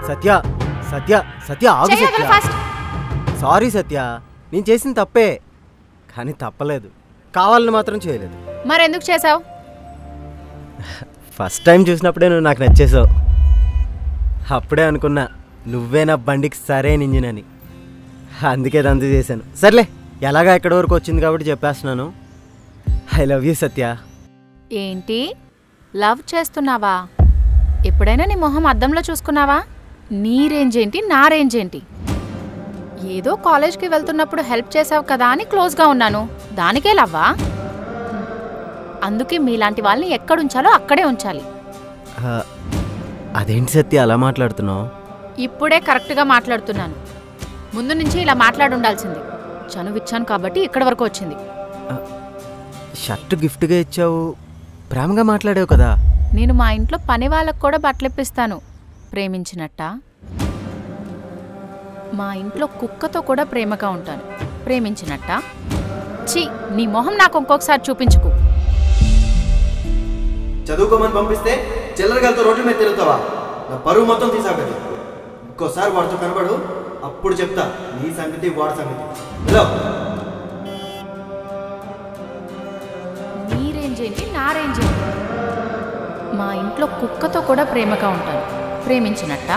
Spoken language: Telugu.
సత్య సత్య సత్య ఆగు సత్య. సారీ సత్య, నేను చేసిన తప్పే, కానీ తప్పలేదు. కావాలని మాత్రం చేయలేదు. మరెందుకు చేసావు? ఫస్ట్ టైం చూసినప్పుడే నువ్వు నాకు నచ్చేసావు. అప్పుడే అనుకున్నా నువ్వే నా బండికి సరైన ఇంజిన్ అని. అందుకే దంత చేశాను. సర్లే, ఎలాగా ఎక్కడి వరకు వచ్చింది కాబట్టి చెప్పేస్తున్నాను. ఐ లవ్ యూ సత్య. ఏంటి లవ్ చేస్తున్నావా? ఎప్పుడైనా నీ మొహం అద్దంలో చూసుకున్నావా? నీ రేంజ్ ఏంటి, నా రేంజ్ ఏంటి? ఏదో కాలేజ్కి వెళ్తున్నప్పుడు హెల్ప్ చేసావు కదా అని క్లోజ్గా ఉన్నాను, దానికే లవ్వా? అందుకే మీలాంటి వాళ్ళని ఎక్కడుంచాలో అక్కడే ఉంచాలి. అదేంటి సత్య అలా మాట్లాడుతున్నావు? ఇప్పుడే కరెక్ట్గా మాట్లాడుతున్నాను. ముందు నుంచి ఇలా మాట్లాడుండాల్సింది. చనువిచ్చాను కాబట్టి ఇక్కడి వరకు వచ్చింది. షర్ట్ గిఫ్ట్గా ఇచ్చావు, ప్రేమగా మాట్లాడావు కదా. నేను మా ఇంట్లో పని వాళ్ళకు కూడా బట్టలిప్పిస్తాను. ప్రేమించినట్ట? మా ఇంట్లో కుక్కతో కూడా ప్రేమగా ఉంటాను. ప్రేమించినట్ట? ఛీ, నీ మొహం నాకు ఇంకొకసారి చూపించుకు. చదువుకోమని పంపిస్తే చిల్లరగాలతో రోడ్ల మీద తిరుగుతావా? నా పరువు మొత్తం తీసావు కదా. ఇంకోసారి వాడితో కనబడు, అప్పుడు చెప్తా నీ సంగతి వాడి సంగతి. హలో, నీ రేంజ్ ఏంటి, నా రేంజ్ ఏంటి? మా ఇంట్లో కుక్కతో కూడా ప్రేమగా ఉంటాను. ప్రేమించినట్ట?